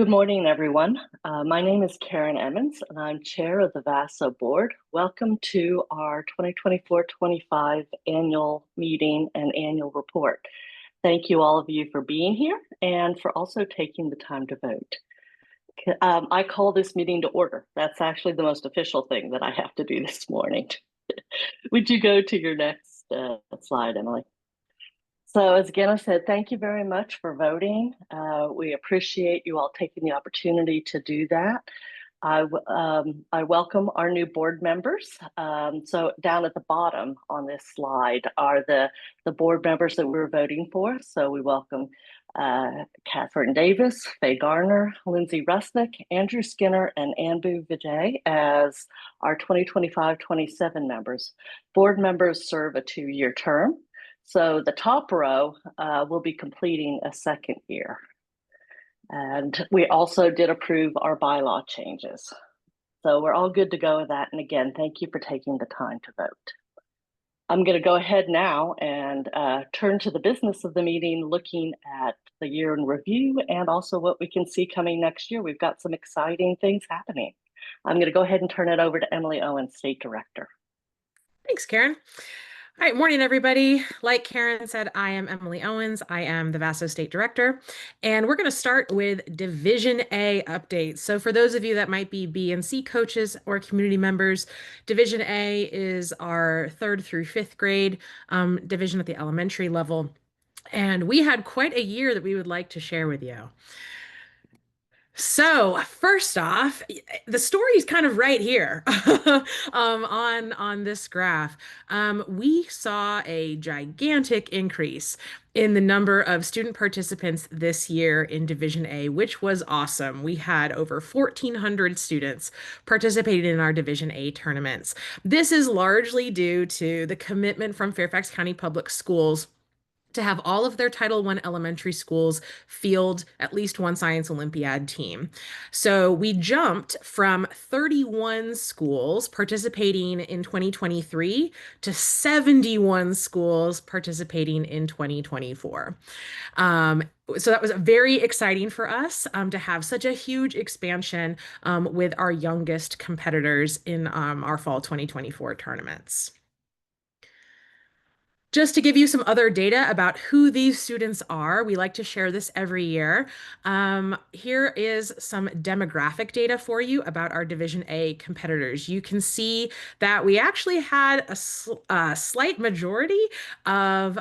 Good morning, everyone. My name is Karen Emmons, and I'm chair of the VASO board. Welcome to our 2024-25 annual meeting and annual report. Thank you, all of you, for being here and for also taking the time to vote. I call this meeting to order. That's actually the most official thing that I have to do this morning. Would you go to your next slide, Emily? So as again, I said, thank you very much for voting. We appreciate you all taking the opportunity to do that. I welcome our new board members. So down at the bottom on this slide are the board members that we're voting for. So we welcome Catherine Davis, Faye Garner, Lindsay Rusnick, Andrew Skinner, and Anbu Vijay as our 2025-27 members. Board members serve a 2-year term. So the top row will be completing a second year. And we also did approve our bylaw changes. So we're all good to go with that. And again, thank you for taking the time to vote. I'm going to go ahead now and turn to the business of the meeting, looking at the year in review and also what we can see coming next year. We've got some exciting things happening. I'm going to go ahead and turn it over to Emily Owens, State Director. Thanks, Karen. All right, morning, everybody. Like Karen said, I am Emily Owens. I am the VASO State Director, and we're going to start with Division A updates. So for those of you that might be B and C coaches or community members, Division A is our 3rd through 5th grade division at the elementary level. And we had quite a year that we would like to share with you. So first off, the story is kind of right here on this graph. We saw a gigantic increase in the number of student participants this year in Division A, which was awesome. We had over 1,400 students participating in our Division A tournaments. This is largely due to the commitment from Fairfax County Public Schools to have all of their Title I elementary schools field at least one science Olympiad team. So we jumped from 31 schools participating in 2023 to 71 schools participating in 2024. So that was very exciting for us to have such a huge expansion with our youngest competitors in our fall 2024 tournaments. Just to give you some other data about who these students are, we like to share this every year. Here is some demographic data for you about our Division A competitors. You can see that we actually had a slight majority of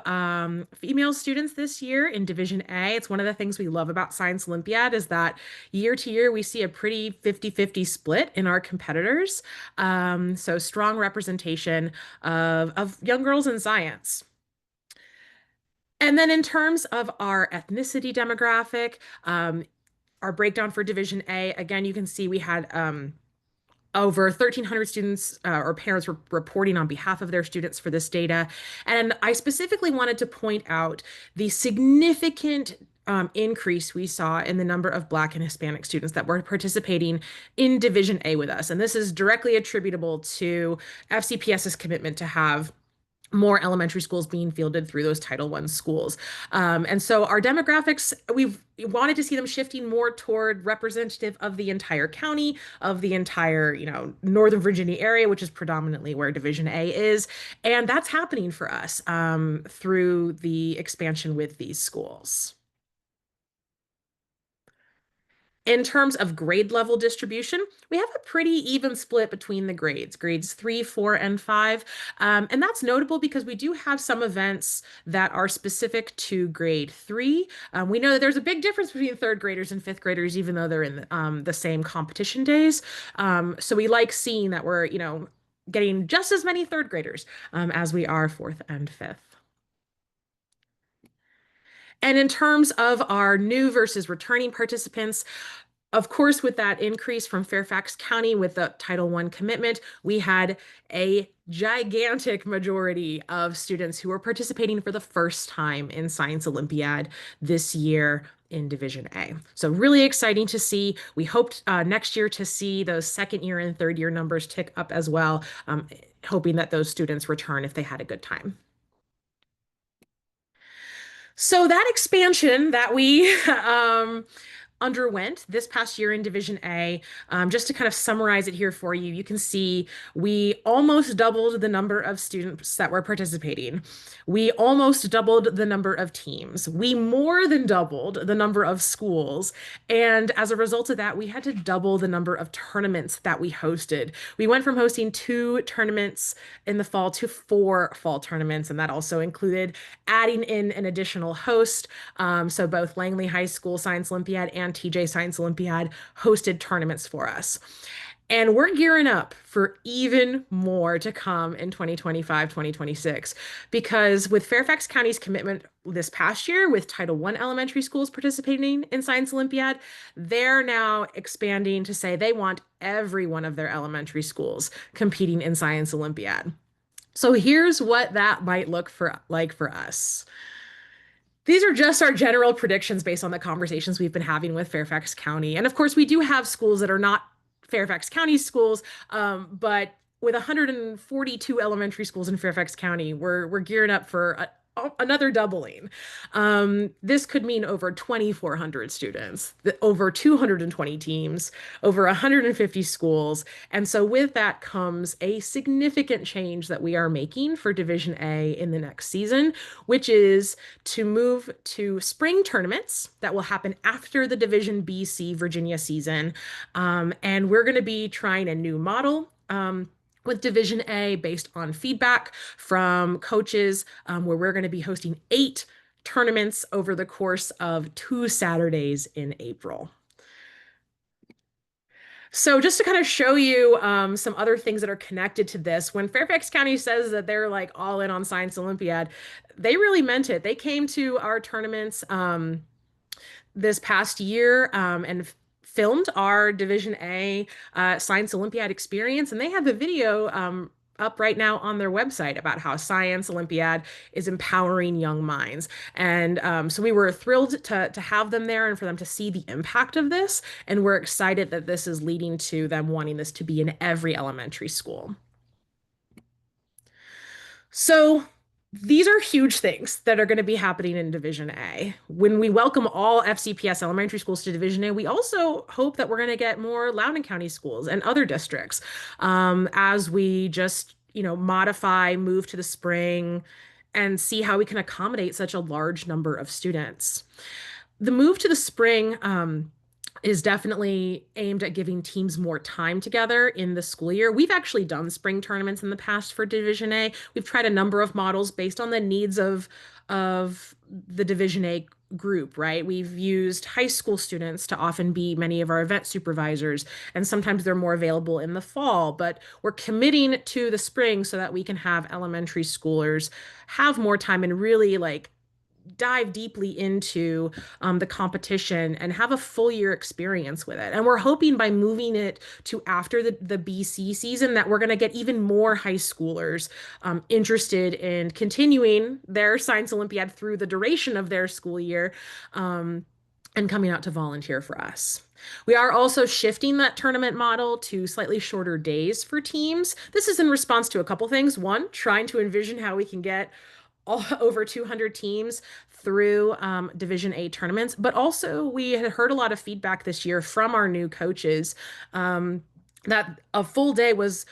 female students this year in Division A. It's one of the things we love about Science Olympiad is that year to year we see a pretty 50-50 split in our competitors. So strong representation of young girls in science. And then in terms of our ethnicity demographic, our breakdown for Division A, again, you can see we had over 1,300 students or parents were reporting on behalf of their students for this data. And I specifically wanted to point out the significant increase we saw in the number of Black and Hispanic students that were participating in Division A with us. And this is directly attributable to FCPS's commitment to have more elementary schools being fielded through those Title I schools. And so our demographics, we wanted to see them shifting more toward representative of the entire county, of the entire, Northern Virginia area, which is predominantly where Division A is. And that's happening for us through the expansion with these schools. In terms of grade level distribution, we have a pretty even split between the grades 3, 4, and 5. And that's notable because we do have some events that are specific to grade 3. We know that there's a big difference between 3rd graders and 5th graders, even though they're in the same competition days. So we like seeing that we're, getting just as many 3rd graders as we are 4th and 5th. And in terms of our new versus returning participants, of course, with that increase from Fairfax County with the Title I commitment, we had a gigantic majority of students who were participating for the first time in Science Olympiad this year in Division A. So really exciting to see. We hoped next year to see those 2nd year and 3rd year numbers tick up as well, hoping that those students return if they had a good time. So that expansion that we underwent this past year in Division A. Just to kind of summarize it here for you, you can see we almost doubled the number of students that were participating. We almost doubled the number of teams. We more than doubled the number of schools. And as a result of that, we had to double the number of tournaments that we hosted. We went from hosting 2 tournaments in the fall to 4 fall tournaments, and that also included adding in an additional host. So both Langley High School Science Olympiad and TJ Science Olympiad hosted tournaments for us. And we're gearing up for even more to come in 2025, 2026, because with Fairfax County's commitment this past year with Title I elementary schools participating in Science Olympiad, they're now expanding to say they want every one of their elementary schools competing in Science Olympiad. So here's what that might look like for us. These are just our general predictions based on the conversations we've been having with Fairfax County. And of course, we do have schools that are not Fairfax County schools, but with 142 elementary schools in Fairfax County, we're gearing up for another doubling. This could mean over 2,400 students, over 220 teams, over 150 schools. And so with that comes a significant change that we are making for Division A in the next season, which is to move to spring tournaments that will happen after the Division B/C Virginia season. And we're going to be trying a new model. With Division A based on feedback from coaches, where we're going to be hosting 8 tournaments over the course of 2 Saturdays in April. So just to kind of show you some other things that are connected to this, when Fairfax County says that they're like all in on Science Olympiad, they really meant it. They came to our tournaments this past year and filmed our Division A Science Olympiad experience, and they have the video up right now on their website about how Science Olympiad is empowering young minds. And so we were thrilled to have them there and for them to see the impact of this. And we're excited that this is leading to them wanting this to be in every elementary school. So these are huge things that are going to be happening in Division A. When we welcome all FCPS elementary schools to Division A, we also hope that we're going to get more Loudoun County schools and other districts as we just, modify, move to the spring, and see how we can accommodate such a large number of students. The move to the spring is definitely aimed at giving teams more time together in the school year. We've actually done spring tournaments in the past for Division A. We've tried a number of models based on the needs of the Division A group, right? We've used high school students to often be many of our event supervisors, and sometimes they're more available in the fall, but we're committing to the spring so that we can have elementary schoolers have more time and really dive deeply into the competition and have a full year experience with it. And we're hoping by moving it to after the BC season that we're going to get even more high schoolers interested in continuing their Science Olympiad through the duration of their school year and coming out to volunteer for us. We are also shifting that tournament model to slightly shorter days for teams. This is in response to a couple things. One, trying to envision how we can get over 200 teams through Division A tournaments. But also, we had heard a lot of feedback this year from our new coaches that a full day was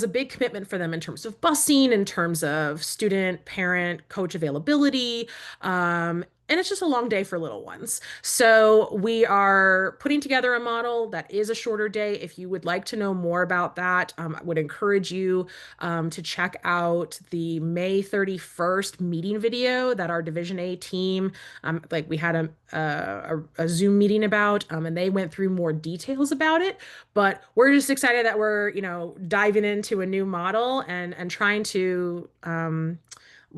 a big commitment for them in terms of busing, in terms of student, parent, coach availability. And it's just a long day for little ones. So we are putting together a model that is a shorter day. If you would like to know more about that, I would encourage you to check out the May 31st meeting video that our Division A team, we had a Zoom meeting about, and they went through more details about it. But we're just excited that we're, diving into a new model and trying to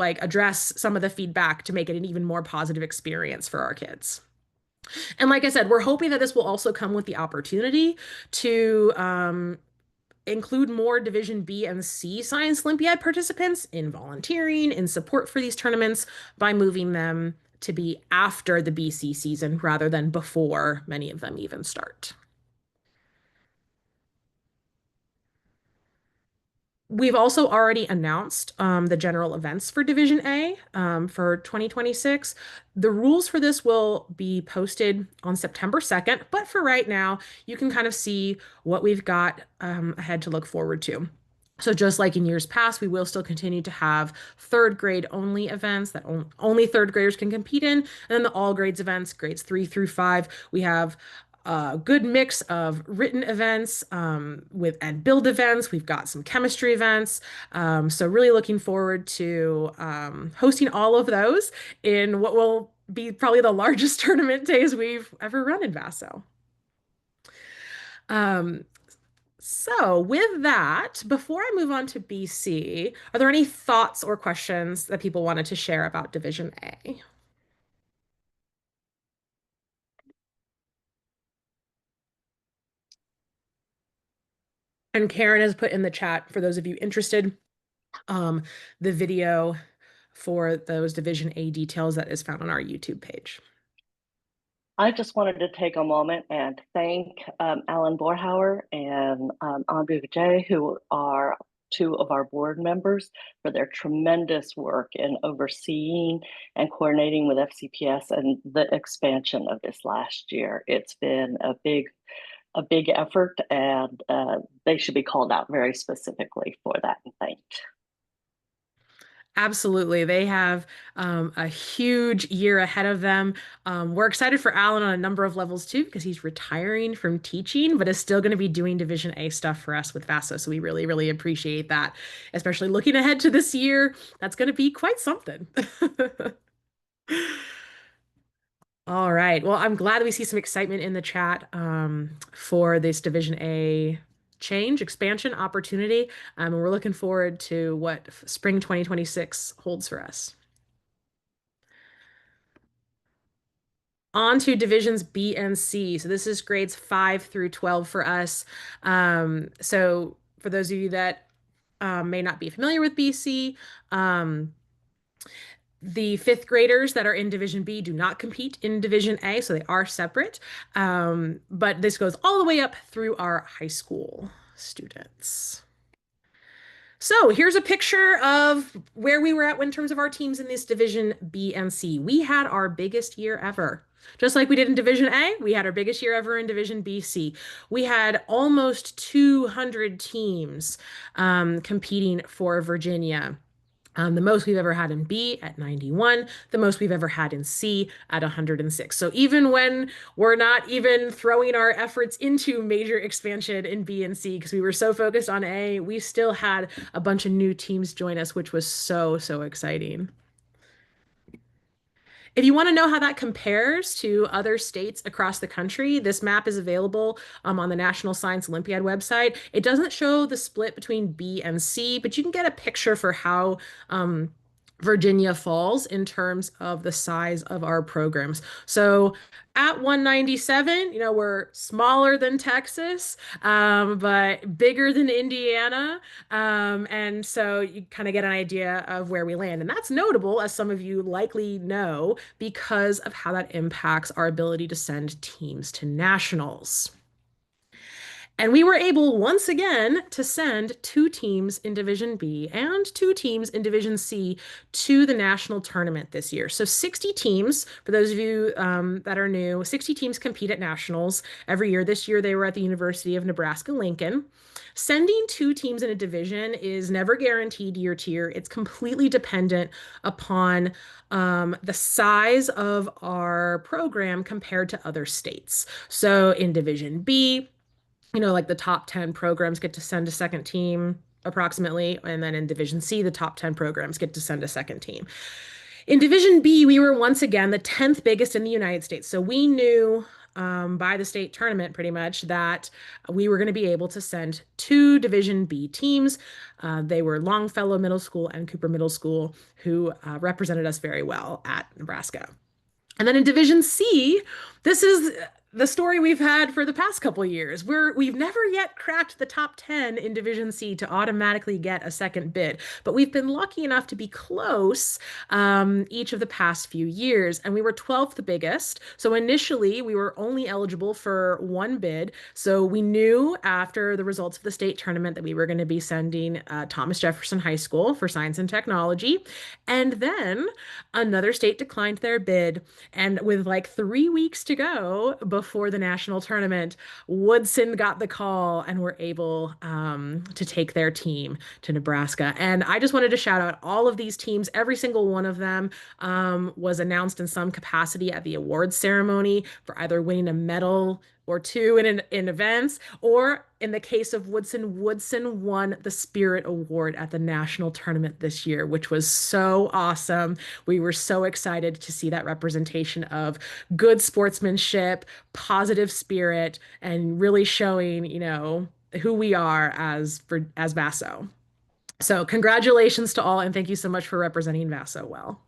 address some of the feedback to make it an even more positive experience for our kids. And like I said, we're hoping that this will also come with the opportunity to include more Division B and C Science Olympiad participants in volunteering, in support for these tournaments by moving them to be after the BC season rather than before many of them even start. We've also already announced the general events for Division A for 2026. The rules for this will be posted on September 2nd, but for right now, you can kind of see what we've got ahead to look forward to. So just like in years past, we will still continue to have third grade only events that only third graders can compete in, and then the all grades events, grades 3 through 5. We have a good mix of written events with and build events. We've got some chemistry events. So really looking forward to hosting all of those in what will be probably the largest tournament days we've ever run in VASO. Um, so with that, before I move on to BC, are there any thoughts or questions that people wanted to share about Division A? And Karen has put in the chat for those of you interested um, the video for those Division A details that is found on our YouTube page. I just wanted to take a moment and thank Alan Borhauer and Andrew Vijay, who are two of our board members, for their tremendous work in overseeing and coordinating with FCPS and the expansion of this last year. It's been a big effort, and they should be called out very specifically for that and thanked. Absolutely. They have a huge year ahead of them. We're excited for Alan on a number of levels too, because he's retiring from teaching, but is still going to be doing Division A stuff for us with VASO. So we really, really appreciate that, especially looking ahead to this year. That's going to be quite something. All right. Well, I'm glad we see some excitement in the chat for this Division A change, expansion opportunity. And we're looking forward to what spring 2026 holds for us. On to divisions B and C. So this is grades 5 through 12 for us. So for those of you that may not be familiar with BC, the fifth graders that are in Division B do not compete in Division A, so they are separate. But this goes all the way up through our high school students. So here's a picture of where we were at in terms of our teams in this Division B and C. We had our biggest year ever. Just like we did in Division A, we had our biggest year ever in Division BC. We had almost 200 teams competing for Virginia. The most we've ever had in B at 91, the most we've ever had in C at 106. So even when we're not even throwing our efforts into major expansion in B and C because we were so focused on A, we still had a bunch of new teams join us, which was so, so exciting. If you want to know how that compares to other states across the country, this map is available on the National Science Olympiad website. It doesn't show the split between B and C, but you can get a picture for how Virginia falls in terms of the size of our programs. So at 197, we're smaller than Texas, but bigger than Indiana. And so you kind of get an idea of where we land. And that's notable, as some of you likely know, because of how that impacts our ability to send teams to nationals. And we were able once again to send two teams in Division B and two teams in Division C to the national tournament this year. So 60 teams, for those of you that are new, 60 teams compete at nationals every year. This year they were at the University of Nebraska-Lincoln. Sending two teams in a division is never guaranteed year to year. It's completely dependent upon the size of our program compared to other states. So in Division B, like the top 10 programs get to send a second team approximately. And then in Division C, the top 10 programs get to send a second team. In Division B, we were once again the 10th biggest in the United States. So we knew by the state tournament pretty much that we were going to be able to send two Division B teams. They were Longfellow Middle School and Cooper Middle School, who represented us very well at Nebraska. And then in Division C, this is the story we've had for the past couple years. We've never yet cracked the top 10 in Division C to automatically get a second bid, but we've been lucky enough to be close each of the past few years, and we were 12th biggest. So initially, we were only eligible for one bid. So we knew after the results of the state tournament that we were going to be sending Thomas Jefferson High School for science and technology, and then another state declined their bid. And with like 3 weeks to go before the national tournament, Woodson got the call and were able to take their team to Nebraska. And I just wanted to shout out all of these teams. Every single one of them was announced in some capacity at the awards ceremony for either winning a medal or two in events, or in the case of Woodson, Woodson won the Spirit Award at the national tournament this year, which was so awesome. We were so excited to see that representation of good sportsmanship, positive spirit, and really showing, who we are as VASO. So congratulations to all, and thank you so much for representing VASO well.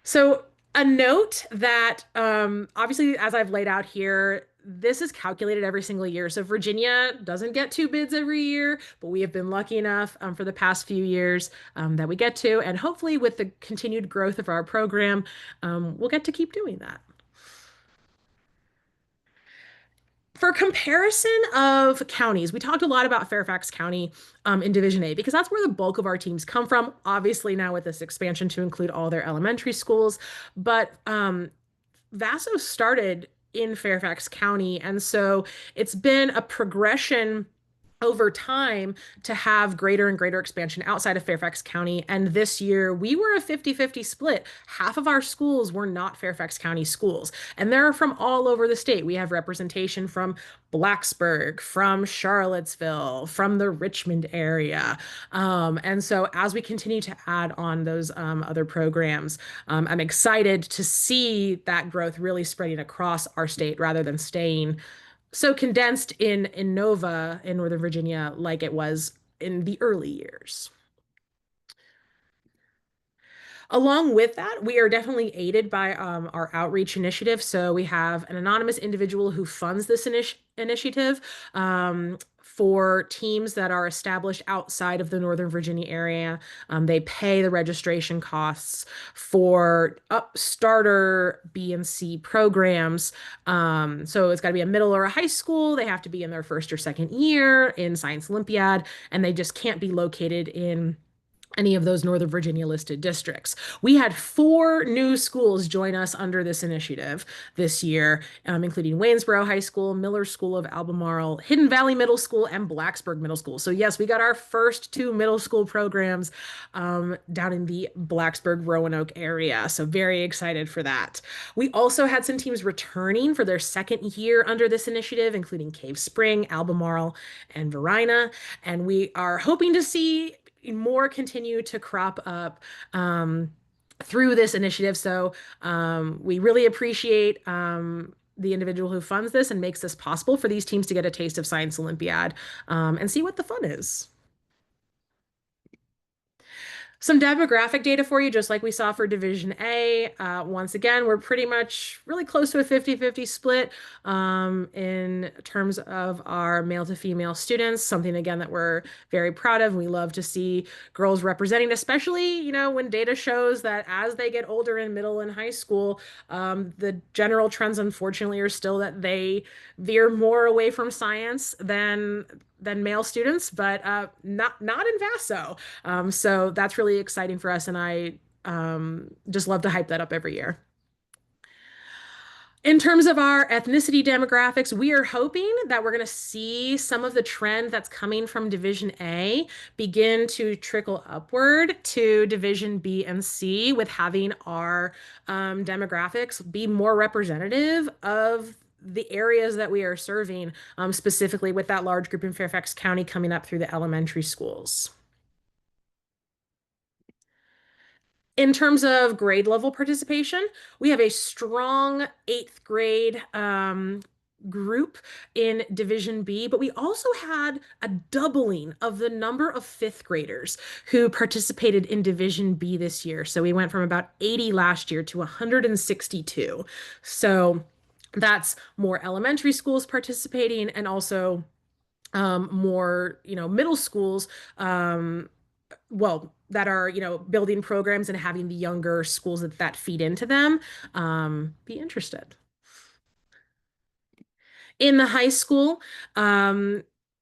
So a note that obviously, as I've laid out here, this is calculated every single year. So Virginia doesn't get two bids every year, but we have been lucky enough for the past few years that we get to. And hopefully with the continued growth of our program, we'll get to keep doing that. For comparison of counties, we talked a lot about Fairfax County in Division A because that's where the bulk of our teams come from. Obviously, now with this expansion to include all their elementary schools, but VASO started in Fairfax County, and so it's been a progression over time to have greater and greater expansion outside of Fairfax County. And this year we were a 50-50 split. Half of our schools were not Fairfax County schools, and they're from all over the state. We have representation from Blacksburg, from Charlottesville, from the Richmond area. And so as we continue to add on those other programs, I'm excited to see that growth really spreading across our state rather than staying so condensed in Nova in Northern Virginia like it was in the early years. Along with that, we are definitely aided by our outreach initiative. So we have an anonymous individual who funds this initiative for teams that are established outside of the Northern Virginia area. They pay the registration costs for starter B and C programs. So it's got to be a middle or a high school. They have to be in their first or second year in Science Olympiad, and they just can't be located in any of those Northern Virginia listed districts. We had 4 new schools join us under this initiative this year, including Waynesboro High School, Miller School of Albemarle, Hidden Valley Middle School, and Blacksburg Middle School. So yes, we got our first 2 middle school programs down in the Blacksburg, Roanoke area. So very excited for that. We also had some teams returning for their second year under this initiative, including Cave Spring, Albemarle, and Varina. And we are hoping to see more continue to crop up through this initiative. So we really appreciate the individual who funds this and makes this possible for these teams to get a taste of Science Olympiad and see what the fun is. Some demographic data for you, just like we saw for Division A. Once again, we're pretty much really close to a 50-50 split in terms of our male to female students, something again that we're very proud of. We love to see girls representing, especially, when data shows that as they get older in middle and high school, the general trends, unfortunately, are still that they veer more away from science than male students, but not in VASO. So that's really exciting for us, and I just love to hype that up every year. In terms of our ethnicity demographics, we are hoping that we're going to see some of the trend that's coming from Division A begin to trickle upward to Division B and C, with having our demographics be more representative of the areas that we are serving, specifically with that large group in Fairfax County coming up through the elementary schools. In terms of grade level participation, we have a strong 8th grade group in Division B, but we also had a doubling of the number of 5th graders who participated in Division B this year. So we went from about 80 last year to 162. So That's more elementary schools participating and also more, middle schools, um, that are, building programs and having the younger schools that feed into them, be interested. In the high school,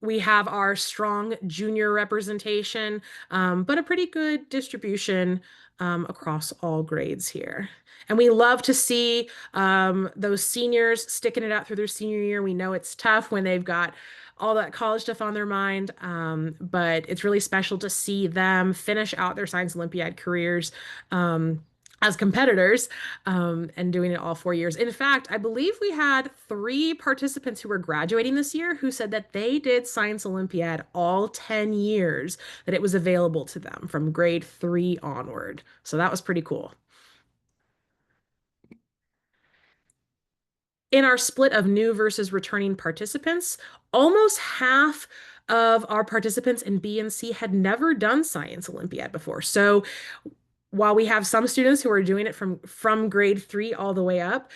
we have our strong junior representation, but a pretty good distribution across all grades here. And we love to see those seniors sticking it out through their senior year. We know it's tough when they've got all that college stuff on their mind, but it's really special to see them finish out their Science Olympiad careers. As competitors, and doing it all 4 years. In fact, I believe we had three participants who were graduating this year who said that they did Science Olympiad all 10 years, that it was available to them from grade 3 onward. So that was pretty cool. In our split of new versus returning participants, almost half of our participants in B and C had never done Science Olympiad before. So while we have some students who are doing it from grade 3 all the way up,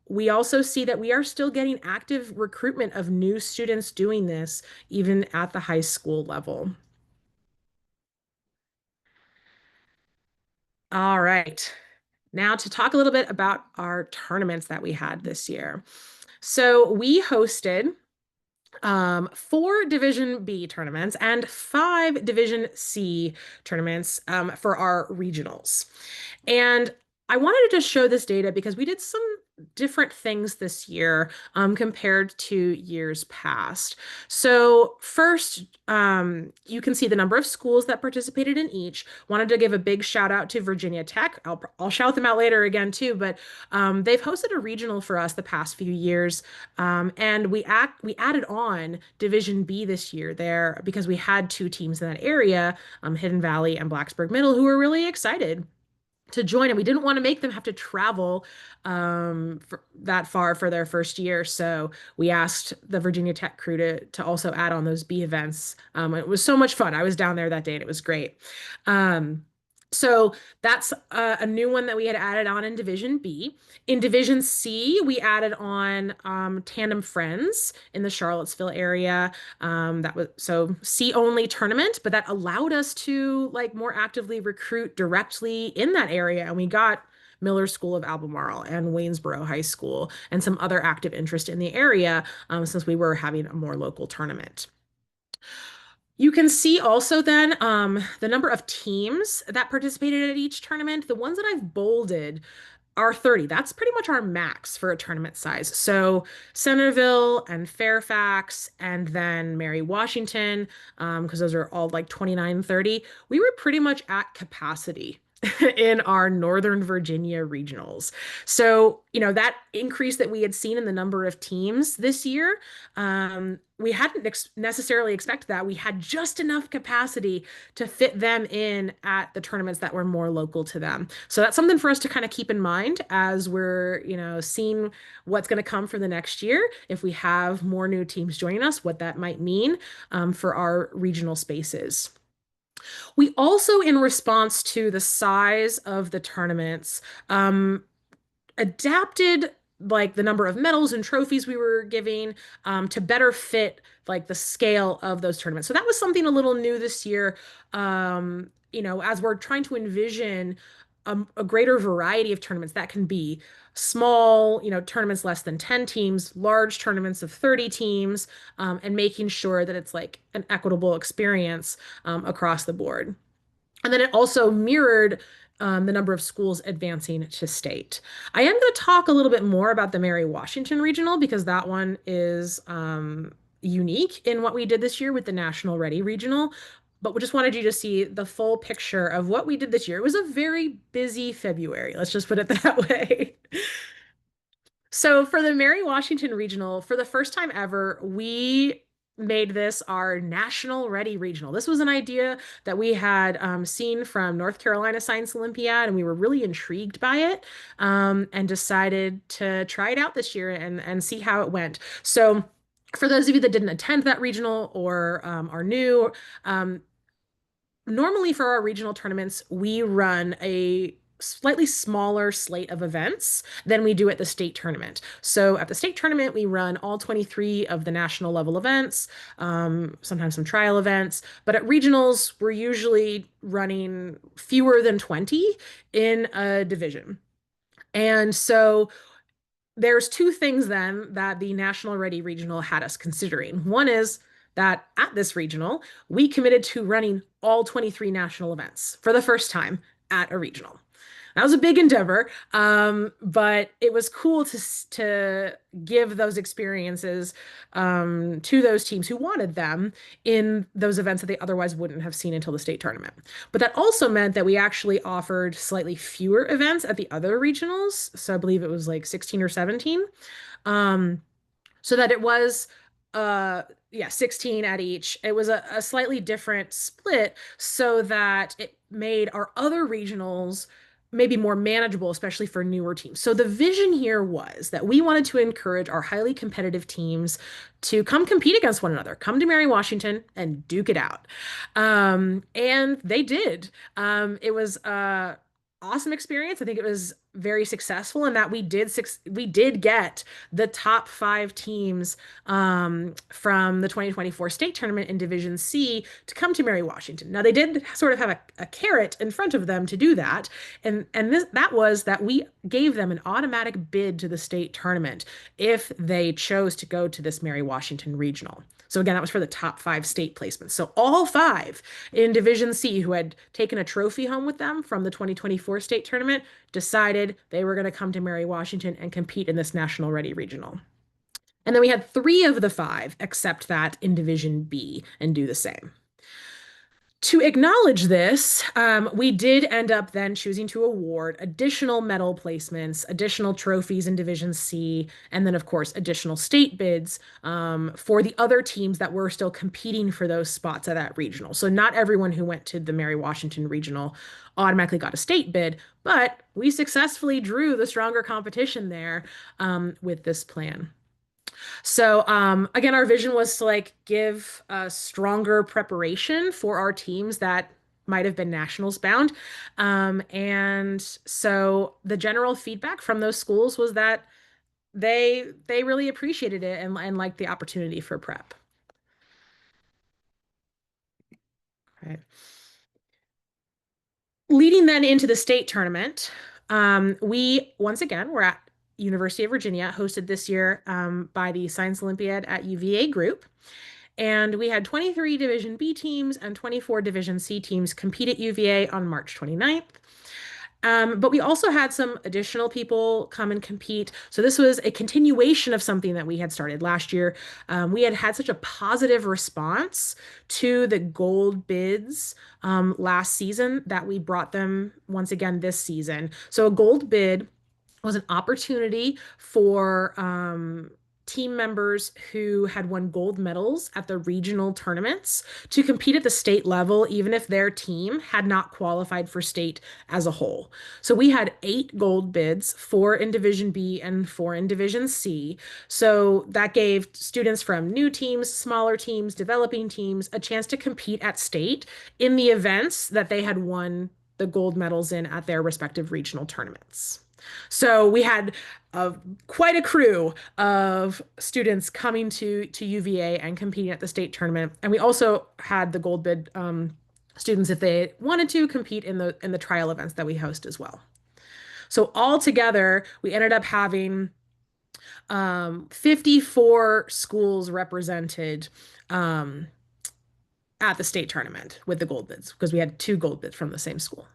we also see that we are still getting active recruitment of new students doing this, even at the high school level. All right. Now to talk a little bit about our tournaments that we had this year. So we hosted 4 Division B tournaments and 5 Division C tournaments for our regionals. And I wanted to just show this data because we did some different things this year compared to years past. So first, you can see the number of schools that participated in each. Wanted to give a big shout out to Virginia Tech. I'll shout them out later again too, but they've hosted a regional for us the past few years, and we added on Division B this year there because we had 2 teams in that area, Hidden Valley and Blacksburg Middle, who were really excited to join, and we didn't want to make them have to travel that far for their first year. So we asked the Virginia Tech crew to also add on those B events. It was so much fun. I was down there that day and it was great. Um, so that's a new one that we had added on in Division B. In Division C, we added on Tandem Friends in the Charlottesville area. That was so C only tournament, but that allowed us to like more actively recruit directly in that area. And we got Miller School of Albemarle and Waynesboro High School and some other active interest in the area, since we were having a more local tournament. You can see also then the number of teams that participated at each tournament. The ones that I've bolded are 30. That's pretty much our max for a tournament size. So Centerville and Fairfax and then Mary Washington, because those are all like 29, 30. We were pretty much at capacity in our Northern Virginia regionals. So, that increase that we had seen in the number of teams this year, we hadn't necessarily expected that. We had just enough capacity to fit them in at the tournaments that were more local to them. So that's something for us to kind of keep in mind as we're, seeing what's going to come for the next year. If we have more new teams joining us, what that might mean for our regional spaces. We also, in response to the size of the tournaments, adapted like the number of medals and trophies we were giving to better fit like the scale of those tournaments. So that was something a little new this year. As we're trying to envision a greater variety of tournaments that can be small, tournaments less than 10 teams, large tournaments of 30 teams, and making sure that it's like an equitable experience across the board. And then it also mirrored the number of schools advancing to state. I am going to talk a little bit more about the Mary Washington Regional because that one is unique in what we did this year with the National Ready Regional. But we just wanted you to see the full picture of what we did this year. It was a very busy February. Let's just put it that way. So for the Mary Washington Regional, for the first time ever, we made this our National Ready Regional. This was an idea that we had seen from North Carolina Science Olympiad, and we were really intrigued by it, and decided to try it out this year and see how it went. So for those of you that didn't attend that regional or are new, normally for our regional tournaments, we run a slightly smaller slate of events than we do at the state tournament. So at the state tournament, we run all 23 of the national level events, sometimes some trial events. But at regionals, we're usually running fewer than 20 in a division. And so there's two things then that the National Ready Regional had us considering. One is that at this regional, we committed to running all 23 national events for the first time at a regional. That was a big endeavor, but it was cool to give those experiences to those teams who wanted them in those events that they otherwise wouldn't have seen until the state tournament. But that also meant that we actually offered slightly fewer events at the other regionals. So I believe it was like 16 or 17. Um, so that it was yeah, 16 at each. It was a slightly different split so that it made our other regionals maybe more manageable, especially for newer teams. So the vision here was that we wanted to encourage our highly competitive teams to come compete against one another, come to Mary Washington and duke it out. And they did. It was awesome experience. I think it was very successful in that we did get the top five teams from the 2024 state tournament in Division C to come to Mary Washington. Now they did sort of have a carrot in front of them to do that, and that was that we gave them an automatic bid to the state tournament if they chose to go to this Mary Washington regional. So again, that was for the top five state placements. So all five in Division C who had taken a trophy home with them from the 2024 state tournament decided they were going to come to Mary Washington and compete in this National Ready Regional. And then we had three of the five accept that in Division B and do the same. To acknowledge this, we did end up then choosing to award additional medal placements, additional trophies in Division C, and then, of course, additional state bids for the other teams that were still competing for those spots at that regional. So not everyone who went to the Mary Washington Regional automatically got a state bid, but we successfully drew the stronger competition there with this plan. So again, our vision was to like give a stronger preparation for our teams that might have been nationals bound. And so the general feedback from those schools was that they really appreciated it and liked the opportunity for prep. Right. Leading then into the state tournament, we once again were at University of Virginia, hosted this year by the Science Olympiad at UVA group. And we had 23 Division B teams and 24 Division C teams compete at UVA on March 29th. But we also had some additional people come and compete. So this was a continuation of something that we had started last year. We had had such a positive response to the gold bids last season that we brought them once again this season. So a gold bid was an opportunity for team members who had won gold medals at the regional tournaments to compete at the state level, even if their team had not qualified for state as a whole. So we had 8 gold bids, 4 in Division B and 4 in Division C. So that gave students from new teams, smaller teams, developing teams a chance to compete at state in the events that they had won the gold medals in at their respective regional tournaments. So we had quite a crew of students coming to UVA and competing at the state tournament, and we also had the gold bid students if they wanted to compete in the trial events that we host as well. So all together, we ended up having 54 schools represented at the state tournament with the gold bids because we had 2 gold bids from the same school.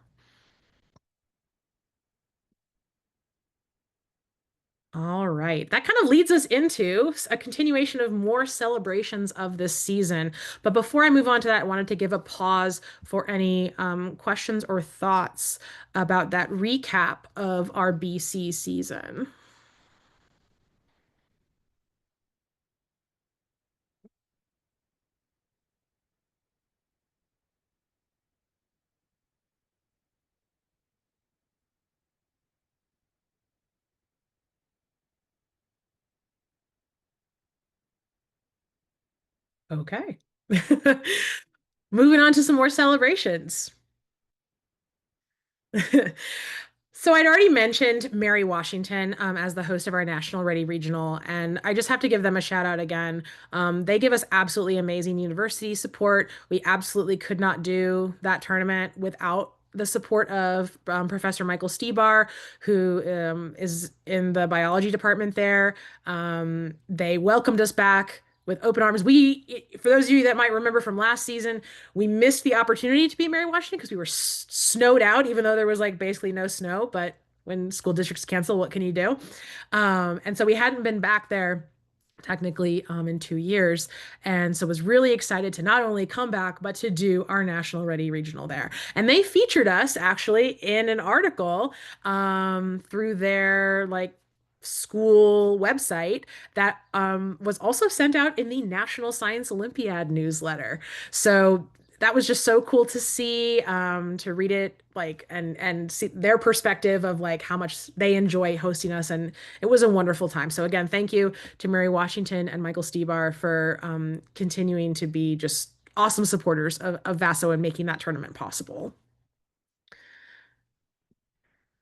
All right. That kind of leads us into a continuation of more celebrations of this season. But before I move on to that, I wanted to give a pause for any questions or thoughts about that recap of our BC season. Okay. Moving on to some more celebrations. So I'd already mentioned Mary Washington as the host of our National Ready Regional, and I just have to give them a shout out again. They give us absolutely amazing university support. We absolutely could not do that tournament without the support of Professor Michael Stebar, who is in the biology department there. They welcomed us back with open arms. For those of you that might remember from last season, we missed the opportunity to be Mary Washington because we were snowed out, even though there was like basically no snow. But when school districts cancel, what can you do? And so we hadn't been back there technically in 2 years. And so was really excited to not only come back, but to do our National Ready Regional there. And they featured us actually in an article through their like school website that was also sent out in the National Science Olympiad newsletter. So that was just so cool to see, to read it like and see their perspective of like how much they enjoy hosting us, and it was a wonderful time. So again, thank you to Mary Washington and Michael Stebar for continuing to be just awesome supporters of VASO and making that tournament possible.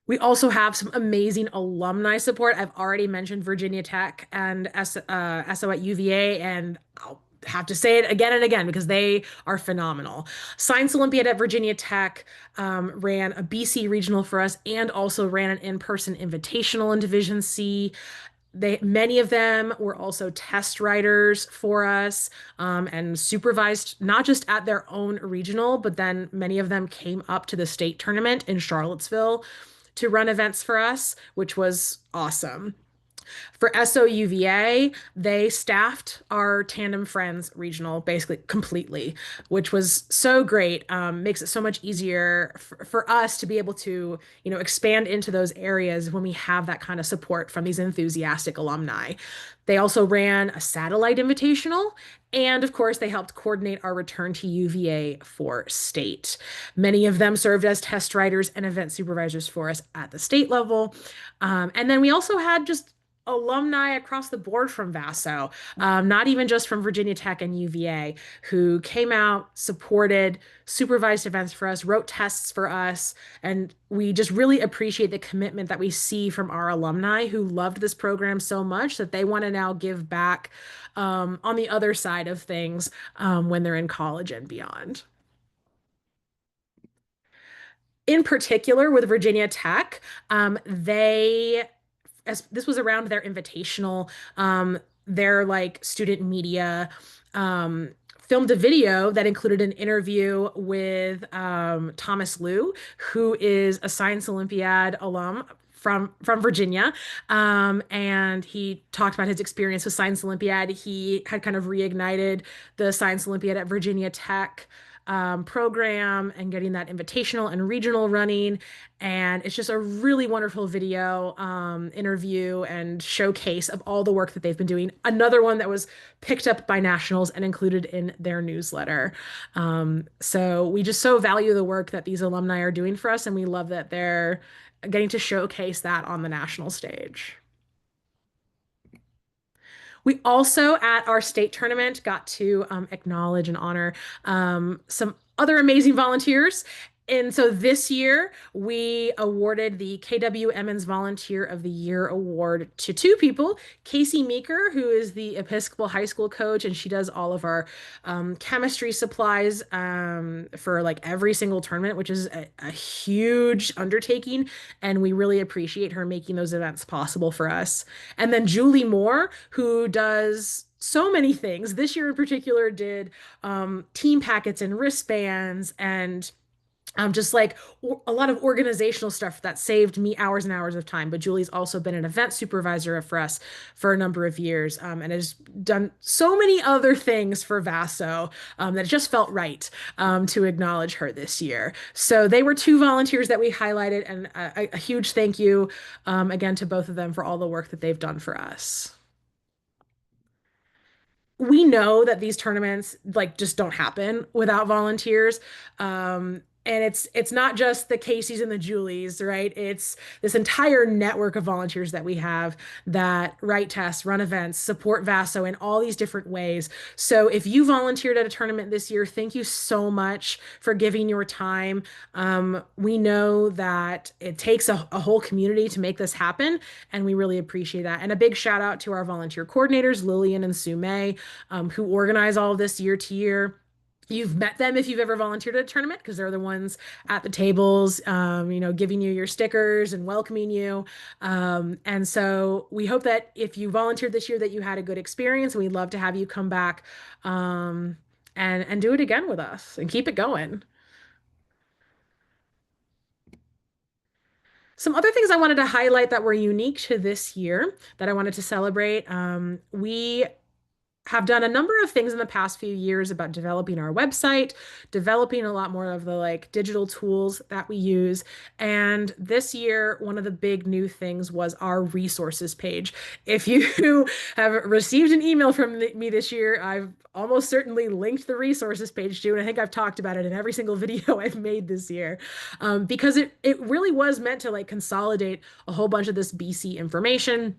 We also have some amazing alumni support. I've already mentioned Virginia Tech and SO at UVA, and I'll have to say it again and again because they are phenomenal. Science Olympiad at Virginia Tech ran a BC regional for us and also ran an in-person invitational in Division C. Many of them were also test writers for us, and supervised not just at their own regional, but then many of them came up to the state tournament in Charlottesville to run events for us, which was awesome. For SOUVA, they staffed our Tandem Friends regional basically completely, which was so great. Makes it so much easier for us to be able to, expand into those areas when we have that kind of support from these enthusiastic alumni. They also ran a satellite invitational, and of course, they helped coordinate our return to UVA for state. Many of them served as test writers and event supervisors for us at the state level. And then we also had just alumni across the board from VASO, not even just from Virginia Tech and UVA, who came out, supported, supervised events for us, wrote tests for us. And we just really appreciate the commitment that we see from our alumni who loved this program so much that they want to now give back on the other side of things when they're in college and beyond. In particular, with Virginia Tech, they as this was around their invitational, their like student media filmed a video that included an interview with Thomas Liu, who is a Science Olympiad alum from Virginia. And he talked about his experience with Science Olympiad. He had kind of reignited the Science Olympiad at Virginia Tech program and getting that invitational and regional running. And it's just a really wonderful video interview and showcase of all the work that they've been doing. Another one that was picked up by nationals and included in their newsletter. So we just so value the work that these alumni are doing for us, and we love that they're getting to showcase that on the national stage. We also, at our state tournament, got to acknowledge and honor some other amazing volunteers. And so this year, we awarded the KW Emmons Volunteer of the Year award to two people. Casey Meeker, who is the Episcopal High School coach, and she does all of our chemistry supplies for like every single tournament, which is a huge undertaking. And we really appreciate her making those events possible for us. And then Julie Moore, who does so many things. This year in particular, did team packets and wristbands and just like a lot of organizational stuff that saved me hours and hours of time. But Julie's also been an event supervisor for us for a number of years, and has done so many other things for VASO that it just felt right to acknowledge her this year. So they were two volunteers that we highlighted, and a huge thank you again to both of them for all the work that they've done for us. We know that these tournaments like just don't happen without volunteers. And it's not just the Caseys and the Julies, right? It's this entire network of volunteers that we have that write tests, run events, support VASO in all these different ways. So if you volunteered at a tournament this year, thank you so much for giving your time. We know that it takes a whole community to make this happen, and we really appreciate that. And a big shout out to our volunteer coordinators, Lillian and Sue May, who organize all of this year to year. You've met them if you've ever volunteered at a tournament because they're the ones at the tables, giving you your stickers and welcoming you. And so we hope that if you volunteered this year that you had a good experience, and we'd love to have you come back and do it again with us and keep it going. Some other things I wanted to highlight that were unique to this year that I wanted to celebrate. We have done a number of things in the past few years about developing our website, developing a lot more of the like digital tools that we use. And this year, one of the big new things was our resources page. If you have received an email from me this year, I've almost certainly linked the resources page to, and I think I've talked about it in every single video I've made this year, because it really was meant to like consolidate a whole bunch of this BC information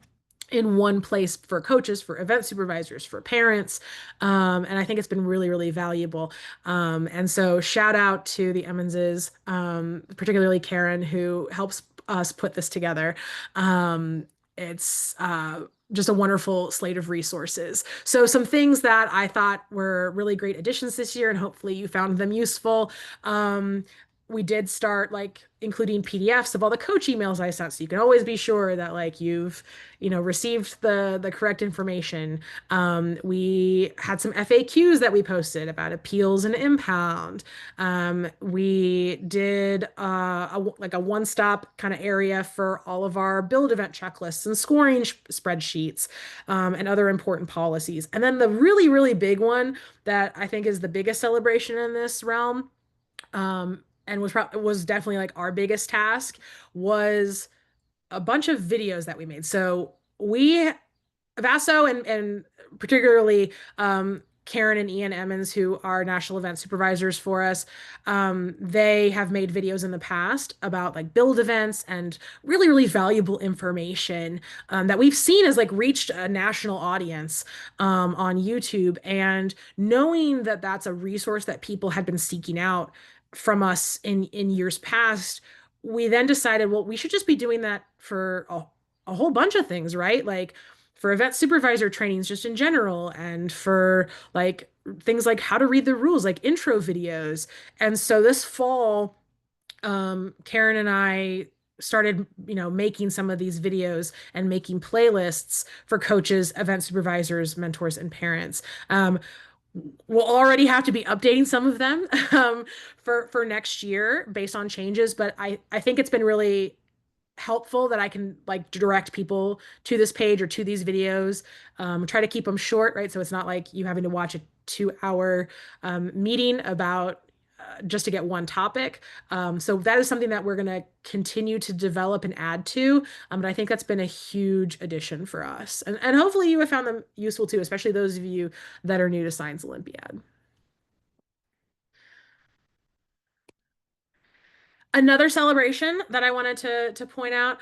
in one place for coaches, for event supervisors, for parents. And I think it's been really, really valuable. And so shout out to the Emmonses, particularly Karen, who helps us put this together. It's just a wonderful slate of resources. So some things that I thought were really great additions this year, and hopefully you found them useful. We did start like including PDFs of all the coach emails I sent, so you can always be sure that like you've received the correct information. We had some FAQs that we posted about appeals and impound. We did like a one-stop kind of area for all of our build event checklists and scoring spreadsheets, and other important policies. And then the really, really big one that I think is the biggest celebration in this realm, and was definitely like our biggest task, was a bunch of videos that we made. So we VASO and particularly Karen and Ian Emmons, who are national event supervisors for us, they have made videos in the past about like build events and really, really valuable information that we've seen has like reached a national audience on YouTube. And knowing that that's a resource that people had been seeking out from us in years past, we then decided, well, we should just be doing that for a whole bunch of things, right? Like for event supervisor trainings just in general, and for like things like how to read the rules, like intro videos. And so this fall, Karen and I started, making some of these videos and making playlists for coaches, event supervisors, mentors, and parents. We'll already have to be updating some of them for next year based on changes, but I think it's been really helpful that I can like direct people to this page or to these videos. Try to keep them short, right? So it's not like you having to watch a 2 hour meeting about just to get one topic. So that is something that we're going to continue to develop and add to. But I think that's been a huge addition for us. And hopefully you have found them useful too, especially those of you that are new to Science Olympiad. Another celebration that I wanted to point out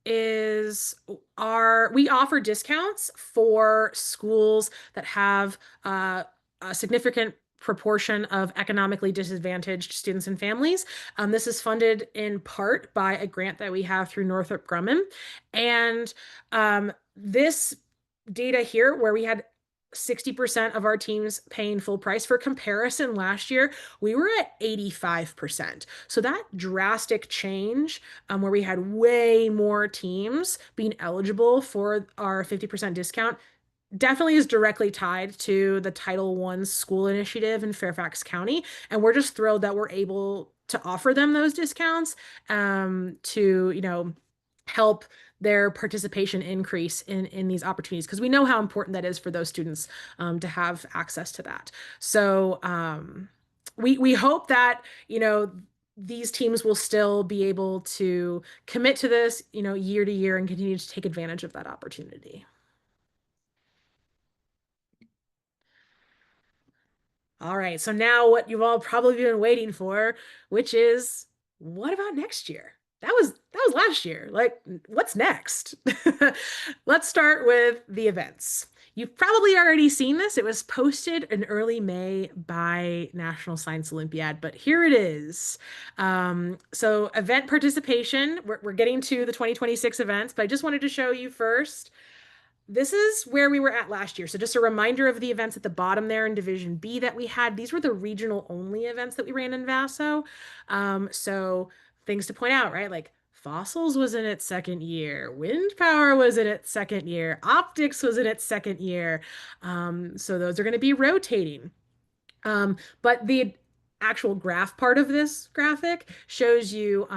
is our we offer discounts for schools that have a significant proportion of economically disadvantaged students and families. This is funded in part by a grant that we have through Northrop Grumman, and this data here, where we had 60% of our teams paying full price. For comparison, last year we were at 85%. So that drastic change, where we had way more teams being eligible for our 50% discount, definitely is directly tied to the Title I school initiative in Fairfax County. And we're just thrilled that we're able to offer them those discounts, to, help their participation increase in these opportunities, because we know how important that is for those students, to have access to that. So we hope that these teams will still be able to commit to this year to year and continue to take advantage of that opportunity. All right, so now what you've all probably been waiting for, which is what about next year? That was last year. Like, what's next? Let's start with the events. You've probably already seen this. It was posted in early May by National Science Olympiad, but here it is. So event participation, we're getting to the 2026 events, but I just wanted to show you first this is where we were at last year. So just a reminder of the events at the bottom there in Division B that we had. These were the regional only events that we ran in VASO. So things to point out, right? Like fossils was in its second year, wind power was in its second year, optics was in its second year. So those are going to be rotating. But the actual graph part of this graphic shows you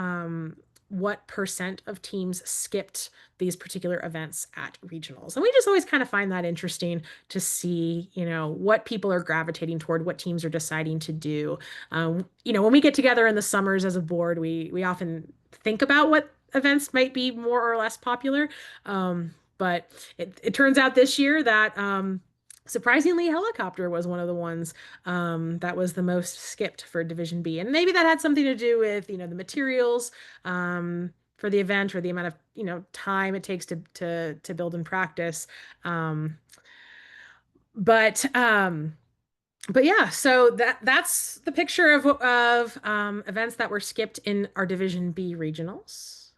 what percent of teams skipped these particular events at regionals. And we just always kind of find that interesting to see, what people are gravitating toward, what teams are deciding to do. When we get together in the summers as a board, we often think about what events might be more or less popular. But it turns out this year that surprisingly, helicopter was one of the ones that was the most skipped for Division B. And maybe that had something to do with, the materials for the event or the amount of, time it takes to build and practice. Um, but um, but yeah, so that's the picture of events that were skipped in our Division B regionals.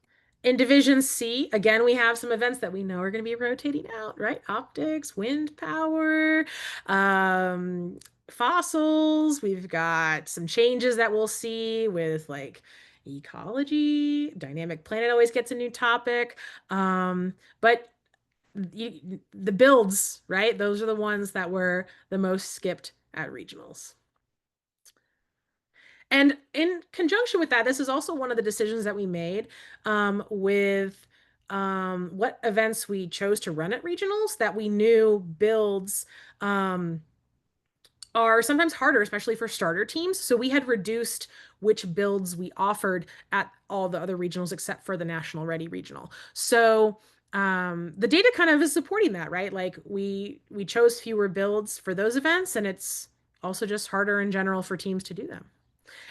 In Division C, again, we have some events that we know are going to be rotating out, right? Optics, wind power, um, fossils. We've got some changes that we'll see with like ecology. Dynamic planet always gets a new topic. But the builds, right? Those are the ones that were the most skipped at regionals. And in conjunction with that, this is also one of the decisions that we made with what events we chose to run at regionals that we knew builds um, are sometimes harder, especially for starter teams. So we had reduced which builds we offered at all the other regionals except for the National Ready Regional. So the data kind of is supporting that, right? Like we chose fewer builds for those events, and it's also just harder in general for teams to do them.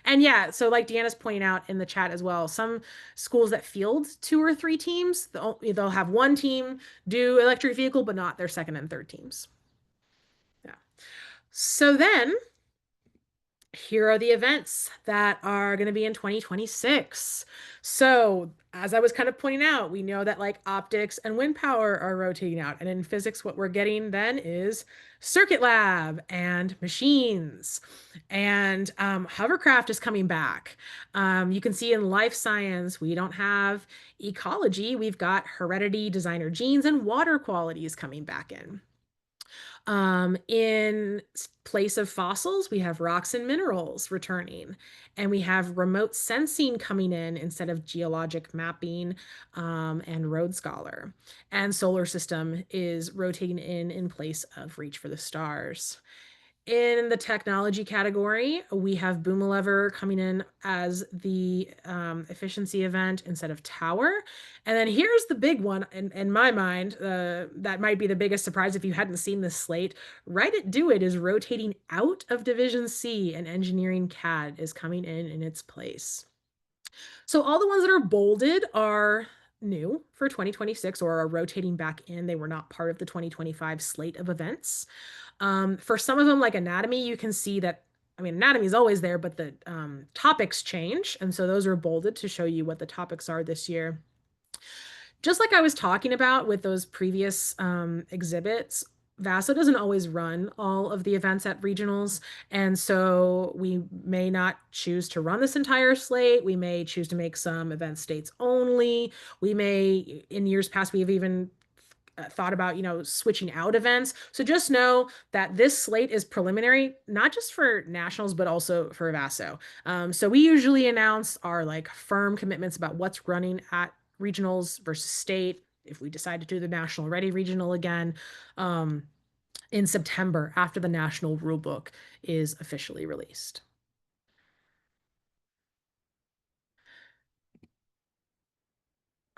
And yeah, so like Deanna's pointing out in the chat as well, some schools that field two or three teams, they'll have one team do electric vehicle, but not their second and third teams. Yeah. So then here are the events that are going to be in 2026. So, as I was kind of pointing out, we know that like optics and wind power are rotating out. And in physics, what we're getting then is circuit lab and machines. And hovercraft is coming back. You can see in life science, we don't have ecology. We've got heredity, designer genes, and water quality is coming back in. In place of fossils, we have rocks and minerals returning, and we have remote sensing coming in instead of geologic mapping and road scholar. And solar system is rotating in place of reach for the stars. In the technology category, we have Boomalever coming in as the efficiency event instead of Tower. And then here's the big one in my mind that might be the biggest surprise if you hadn't seen this slate. Write It, Do It is rotating out of Division C, and Engineering CAD is coming in its place. So all the ones that are bolded are new for 2026 or are rotating back in. They were not part of the 2025 slate of events. For some of them, like anatomy, you can see that, I mean, anatomy is always there, but the topics change. And so those are bolded to show you what the topics are this year. Just like I was talking about with those previous exhibits, VASO doesn't always run all of the events at regionals. And so we may not choose to run this entire slate. We may choose to make some event states only. We may, in years past, we've even thought about, switching out events. So just know that this slate is preliminary, not just for nationals, but also for VASO. So we usually announce our like firm commitments about what's running at regionals versus state. If we decide to do the National Ready Regional again, in September after the national rulebook is officially released.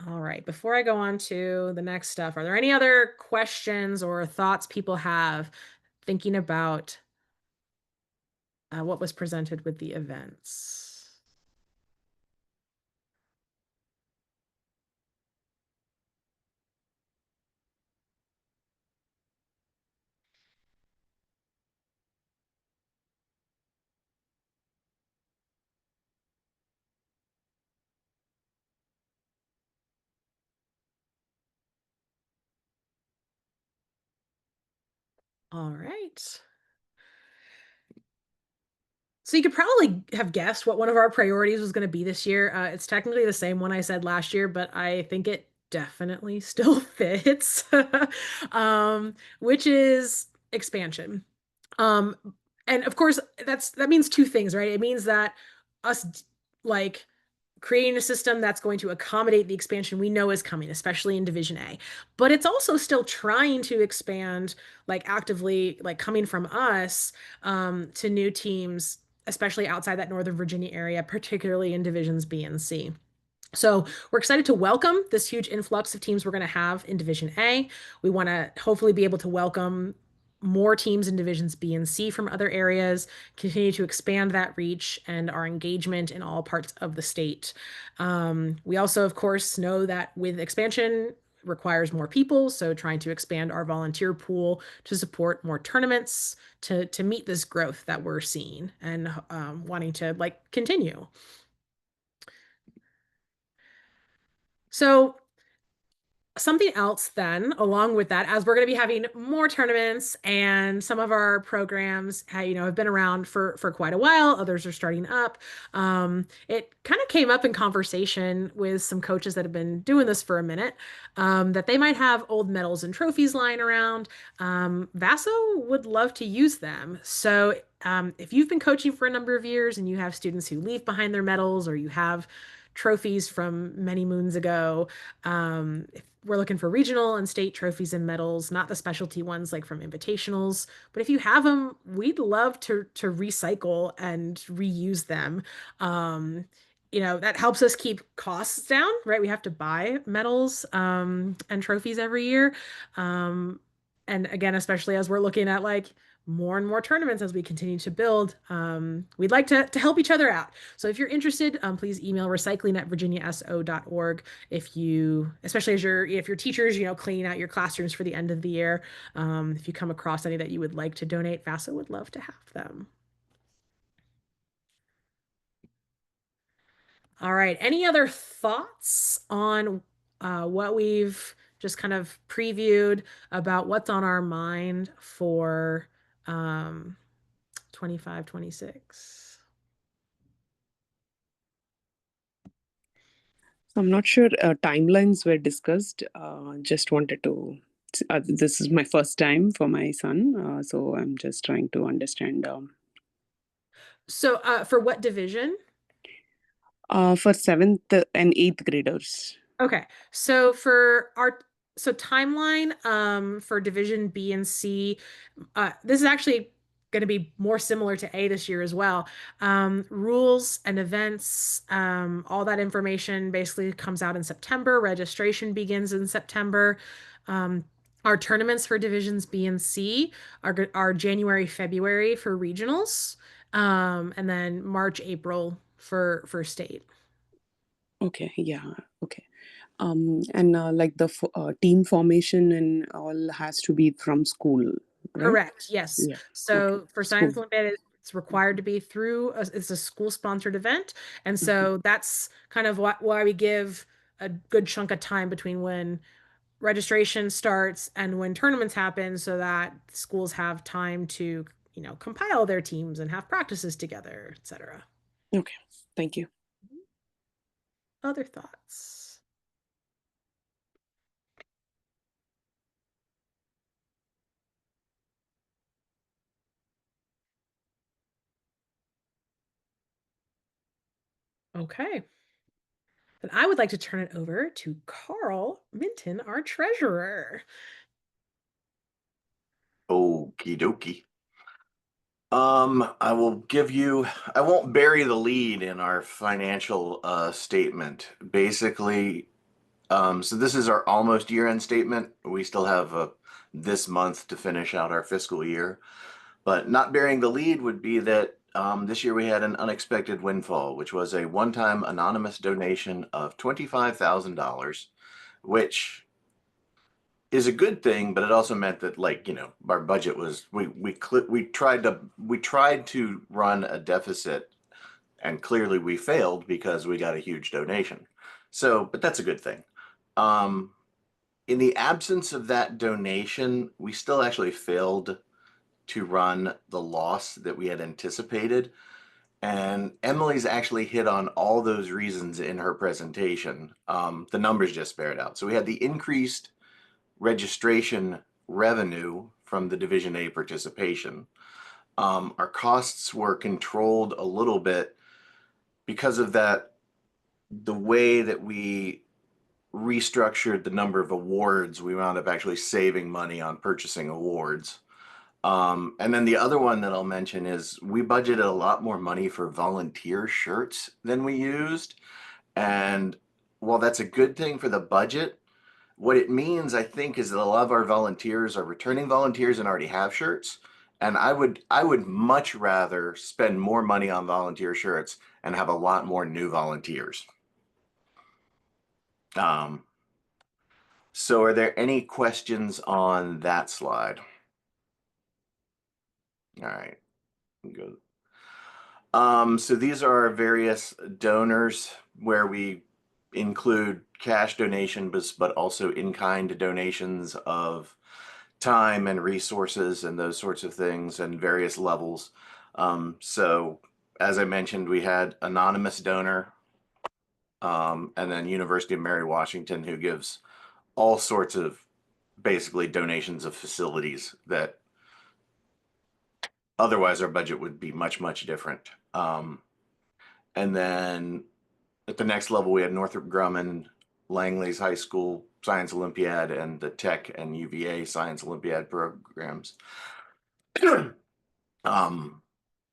All right, before I go on to the next stuff, are there any other questions or thoughts people have thinking about what was presented with the events. All right. So you could probably have guessed what one of our priorities was going to be this year. It's technically the same one I said last year, but I think it definitely still fits, which is expansion. Um, and of course, that means two things, right? It means that us like creating a system that's going to accommodate the expansion we know is coming, especially in Division A. But it's also still trying to expand, like actively, like coming from us to new teams, especially outside that Northern Virginia area, particularly in Divisions B and C. So we're excited to welcome this huge influx of teams we're going to have in Division A. We want to hopefully be able to welcome more teams in Divisions B and C from other areas, continue to expand that reach and our engagement in all parts of the state. We also, of course, know that with expansion requires more people, so trying to expand our volunteer pool to support more tournaments to meet this growth that we're seeing and wanting to like continue. So something else then, along with that, as we're going to be having more tournaments and some of our programs, have been around for quite a while. Others are starting up. It kind of came up in conversation with some coaches that have been doing this for a minute, that they might have old medals and trophies lying around. VASO would love to use them. So if you've been coaching for a number of years and you have students who leave behind their medals or you have trophies from many moons ago, if we're looking for regional and state trophies and medals, not the specialty ones like from invitationals. But if you have them, we'd love to recycle and reuse them. Um, that helps us keep costs down, right? We have to buy medals and trophies every year. Um, and again, especially as we're looking at like more and more tournaments as we continue to build, we'd like to help each other out. So if you're interested, please email recycling@virginiaso.org especially if your teachers, cleaning out your classrooms for the end of the year, if you come across any that you would like to donate, VASO would love to have them. All right. Any other thoughts on what we've just kind of previewed about what's on our mind for 25, 26? I'm not sure timelines were discussed. Just wanted to. This is my first time for my son, so I'm just trying to understand. So for what division? For seventh and eighth graders. Okay. So timeline for division B and C, this is actually going to be more similar to A this year as well. Rules and events, all that information basically comes out in September. Registration begins in September. Um, our tournaments for divisions B and C are January, February for regionals, and then March, April for state. Okay, yeah, okay. And like the team formation and all has to be from school, right? Correct. Yes. Yeah. Okay. So for School. Science Olympiad, it's required to be it's a school-sponsored event, and Mhm. so that's kind of why we give a good chunk of time between when registration starts and when tournaments happen, so that schools have time to, compile their teams and have practices together, etc. Okay. Thank you. Other thoughts? Okay. Then I would like to turn it over to Carl Minton, our treasurer. Okie dokie. I won't bury the lead in our financial statement. Basically, so this is our almost year-end statement. We still have this month to finish out our fiscal year. But not bearing the lead would be that this year we had an unexpected windfall, which was a one-time anonymous donation of $25,000, which is a good thing, but it also meant that, like, our budget was we tried to run a deficit, and clearly we failed because we got a huge donation. So, but that's a good thing. In the absence of that donation, we still actually failed to run the loss that we had anticipated. And Emily's actually hit on all those reasons in her presentation. The numbers just bear it out. So we had the increased registration revenue from the Division A participation. Our costs were controlled a little bit because of that, the way that we restructured the number of awards, we wound up actually saving money on purchasing awards. And then the other one that I'll mention is we budgeted a lot more money for volunteer shirts than we used. And while that's a good thing for the budget, what it means, I think, is that a lot of our volunteers are returning volunteers and already have shirts. And I would much rather spend more money on volunteer shirts and have a lot more new volunteers. So are there any questions on that slide? All right, good. So these are our various donors where we include cash donations, but also in-kind donations of time and resources and those sorts of things and various levels. So as I mentioned, we had anonymous donor, and then University of Mary Washington, who gives all sorts of basically donations of facilities that otherwise our budget would be much, much different. And then at the next level, we had Northrop Grumman, Langley's High School Science Olympiad, and the Tech and UVA Science Olympiad programs. And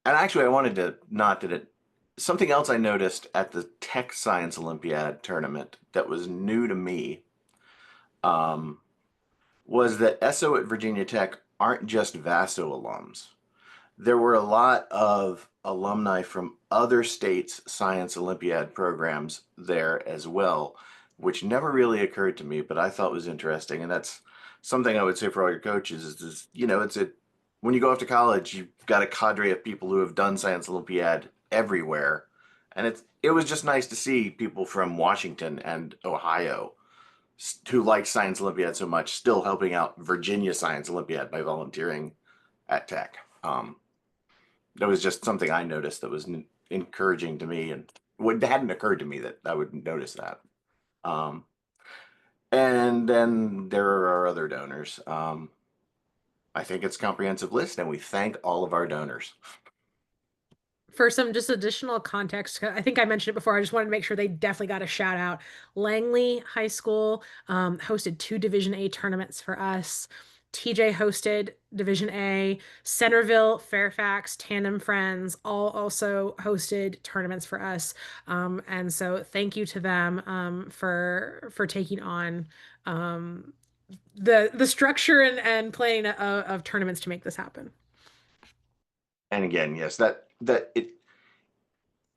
actually, I wanted to not that it. Something else I noticed at the Tech Science Olympiad tournament that was new to me was that SO at Virginia Tech aren't just VASO alums. There were a lot of alumni from other states' Science Olympiad programs there as well, which never really occurred to me, but I thought was interesting. And that's something I would say for all your coaches is when you go off to college, you've got a cadre of people who have done Science Olympiad everywhere. And it was just nice to see people from Washington and Ohio who like Science Olympiad so much still helping out Virginia Science Olympiad by volunteering at Tech. That was just something I noticed that was encouraging to me, and it hadn't occurred to me that I would notice that. And then there are our other donors. I think it's a comprehensive list, and we thank all of our donors. For some just additional context, I think I mentioned it before. I just wanted to make sure they definitely got a shout out. Langley High School hosted 2 Division A tournaments for us. TJ hosted Division A. Centerville, Fairfax, Tandem Friends all also hosted tournaments for us. And so thank you to them for taking on the structure and planning of tournaments to make this happen. And again, yes,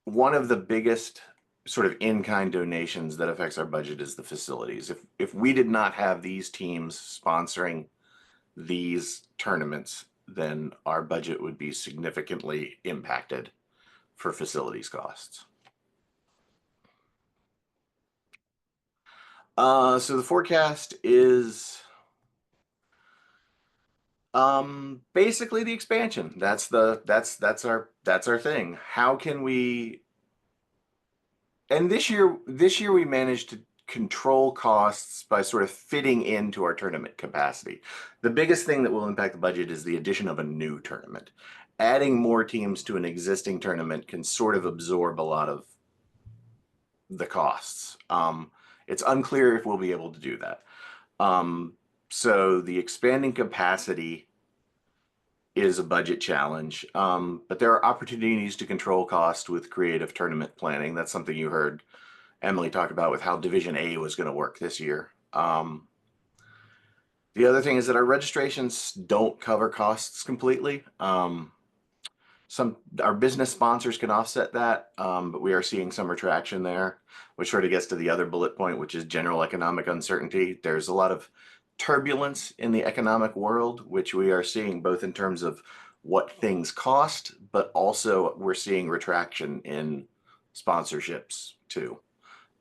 one of the biggest sort of in-kind donations that affects our budget is the facilities. If we did not have these teams sponsoring these tournaments, then our budget would be significantly impacted for facilities costs. So the forecast is basically the expansion. That's our thing. How can we? And this year we managed to control costs by sort of fitting into our tournament capacity. The biggest thing that will impact the budget is the addition of a new tournament. Adding more teams to an existing tournament can sort of absorb a lot of the costs. It's unclear if we'll be able to do that. So the expanding capacity is a budget challenge, but there are opportunities to control cost with creative tournament planning. That's something you heard Emily talked about with how Division A was going to work this year. The other thing is that our registrations don't cover costs completely. our business sponsors can offset that, but we are seeing some retraction there, which sort of gets to the other bullet point, which is general economic uncertainty. There's a lot of turbulence in the economic world, which we are seeing both in terms of what things cost, but also we're seeing retraction in sponsorships too.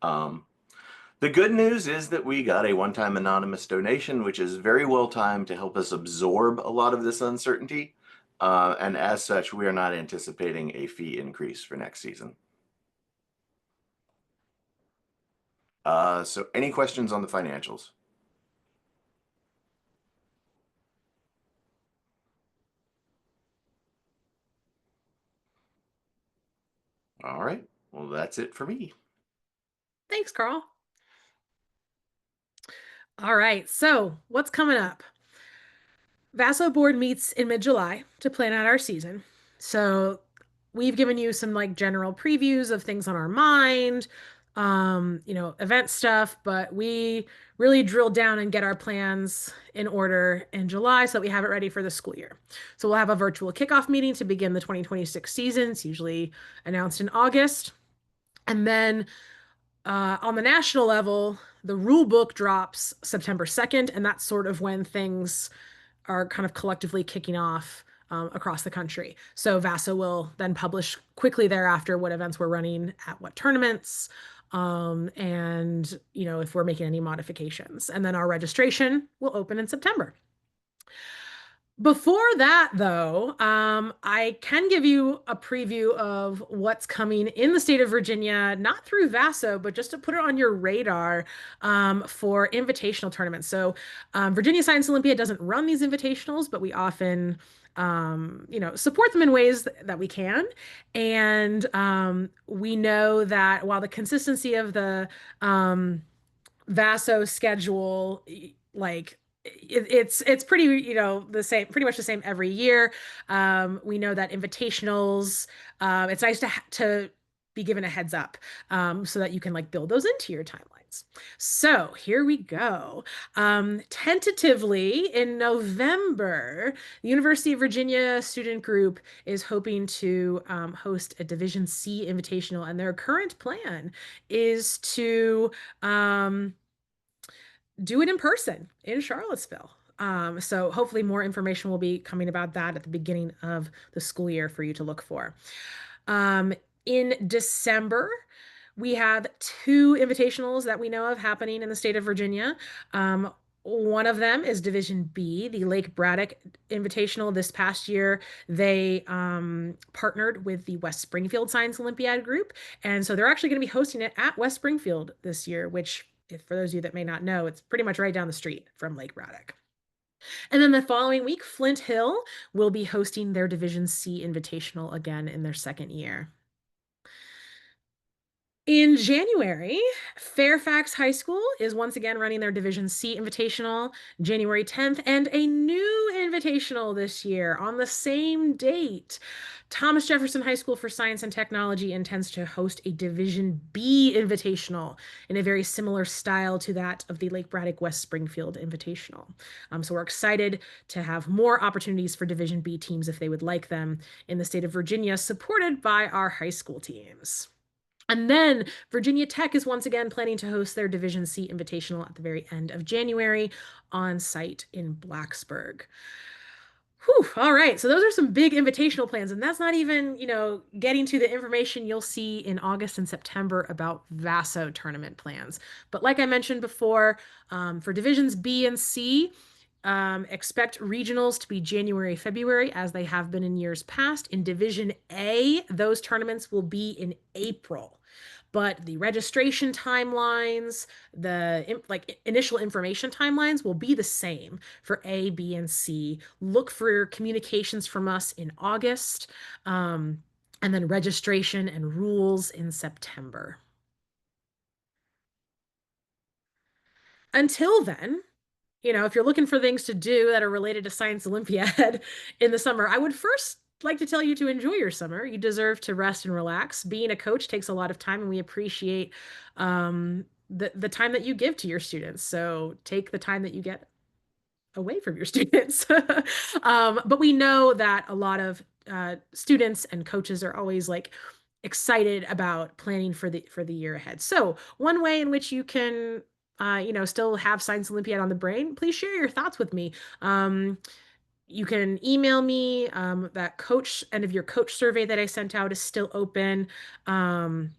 The good news is that we got a one-time anonymous donation, which is very well timed to help us absorb a lot of this uncertainty. And as such, we are not anticipating a fee increase for next season. So any questions on the financials? All right, well, that's it for me. Thanks, Carl. All right, so what's coming up? VASO board meets in mid-July to plan out our season. So we've given you some like general previews of things on our mind, event stuff, but we really drill down and get our plans in order in July so that we have it ready for the school year. So we'll have a virtual kickoff meeting to begin the 2026 season. It's usually announced in August. And then on the national level, the rule book drops September 2nd, and that's sort of when things are kind of collectively kicking off across the country. So VASO will then publish quickly thereafter what events we're running at what tournaments, and if we're making any modifications. And then our registration will open in September. Before that, though, I can give you a preview of what's coming in the state of Virginia, not through VASO, but just to put it on your radar for invitational tournaments. So Virginia Science Olympiad doesn't run these invitationals, but we often support them in ways that we can. And we know that while the consistency of the VASO schedule, like it's pretty, the same, pretty much the same every year. We know that invitationals, it's nice to be given a heads up so that you can like build those into your timelines. So here we go. Tentatively in November, the University of Virginia student group is hoping to host a Division C invitational, and their current plan is to do it in person in Charlottesville. So hopefully more information will be coming about that at the beginning of the school year for you to look for. In December, we have 2 invitationals that we know of happening in the state of Virginia. One of them is Division B, the Lake Braddock Invitational. This past year, they partnered with the West Springfield Science Olympiad group. And so they're actually going to be hosting it at West Springfield this year, which, for those of you that may not know, it's pretty much right down the street from Lake Braddock. And then the following week, Flint Hill will be hosting their Division C Invitational again in their second year. In January, Fairfax High School is once again running their Division C Invitational January 10th, and a new invitational this year on the same date. Thomas Jefferson High School for Science and Technology intends to host a Division B Invitational in a very similar style to that of the Lake Braddock West Springfield Invitational. So we're excited to have more opportunities for Division B teams if they would like them in the state of Virginia, supported by our high school teams. And then Virginia Tech is once again planning to host their Division C Invitational at the very end of January on site in Blacksburg. Whew, all right, so those are some big invitational plans, and that's not even, getting to the information you'll see in August and September about VASO tournament plans. But like I mentioned before, for Divisions B and C, expect regionals to be January, February, as they have been in years past. In Division A, those tournaments will be in April. But the registration timelines, the initial information timelines will be the same for A, B, and C. Look for communications from us in August, and then registration and rules in September. Until then, if you're looking for things to do that are related to Science Olympiad in the summer, I would first like to tell you to enjoy your summer. You deserve to rest and relax. Being a coach takes a lot of time, and we appreciate the time that you give to your students. So take the time that you get away from your students. But we know that a lot of students and coaches are always like excited about planning for the year ahead. So one way in which you can still have Science Olympiad on the brain, please share your thoughts with me. You can email me. That end of your coach survey that I sent out is still open. Or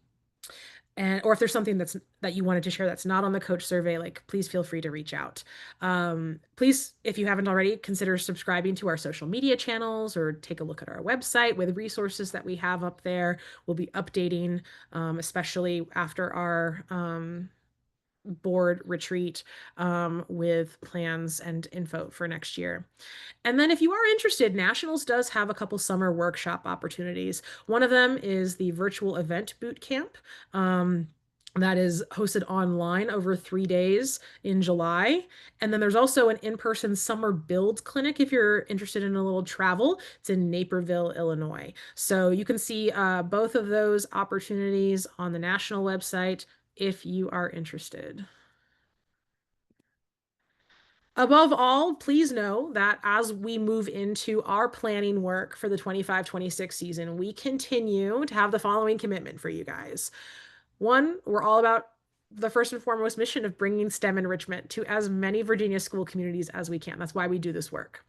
if there's something that you wanted to share that's not on the coach survey, like please feel free to reach out. Please, if you haven't already, consider subscribing to our social media channels or take a look at our website with resources that we have up there. We'll be updating, especially after our board retreat, with plans and info for next year. And then if you are interested, Nationals does have a couple summer workshop opportunities. One of them is the virtual event boot camp. That is hosted online over 3 days in July. And then there's also an in-person summer build clinic if you're interested in a little travel. It's in Naperville, Illinois. So you can see both of those opportunities on the National website if you are interested. Above all, please know that as we move into our planning work for the 25-26 season, we continue to have the following commitment for you guys. One, we're all about the first and foremost mission of bringing STEM enrichment to as many Virginia school communities as we can. That's why we do this work.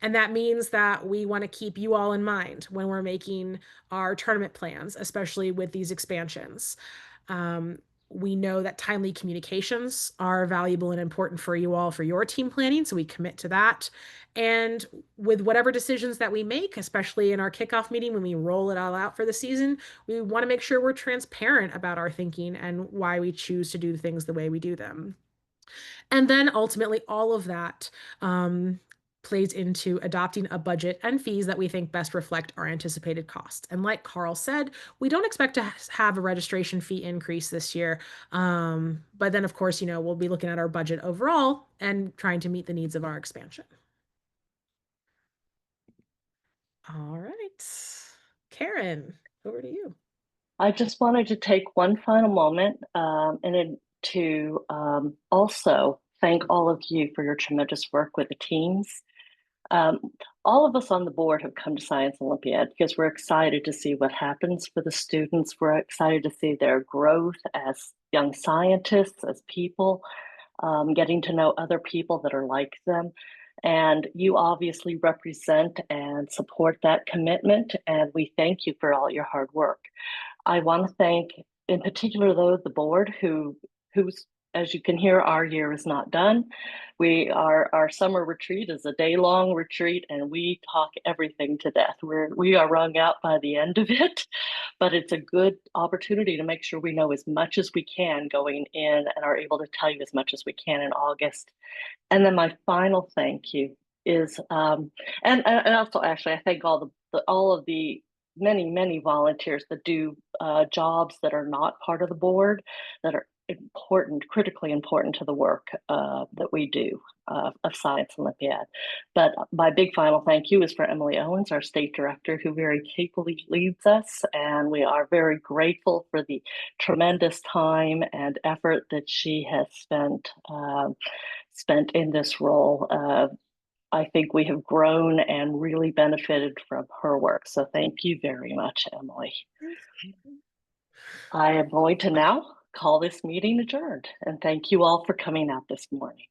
And that means that we want to keep you all in mind when we're making our tournament plans, especially with these expansions. We know that timely communications are valuable and important for you all for your team planning, so we commit to that. And with whatever decisions that we make, especially in our kickoff meeting when we roll it all out for the season, we want to make sure we're transparent about our thinking and why we choose to do things the way we do them. And then ultimately, all of that plays into adopting a budget and fees that we think best reflect our anticipated costs. And like Carl said, we don't expect to have a registration fee increase this year. But then, of course, we'll be looking at our budget overall and trying to meet the needs of our expansion. All right. Karen, over to you. I just wanted to take one final moment to also thank all of you for your tremendous work with the teams. All of us on the board have come to Science Olympiad because we're excited to see what happens for the students. We're excited to see their growth as young scientists, as people, getting to know other people that are like them. And you obviously represent and support that commitment, and we thank you for all your hard work. I want to thank, in particular, though, the board who's, as you can hear, our year is not done. Our summer retreat is a day-long retreat, and we talk everything to death. We are wrung out by the end of it, but it's a good opportunity to make sure we know as much as we can going in and are able to tell you as much as we can in August. And then my final thank you is, and also actually I thank all of the many volunteers that do jobs that are not part of the board that are important, critically important to the work that we do of Science Olympiad. But my big final thank you is for Emily Owens, our state director, who very capably leads us, and we are very grateful for the tremendous time and effort that she has spent in this role. I think we have grown and really benefited from her work. So thank you very much, Emily. I am going to now call this meeting adjourned, and thank you all for coming out this morning.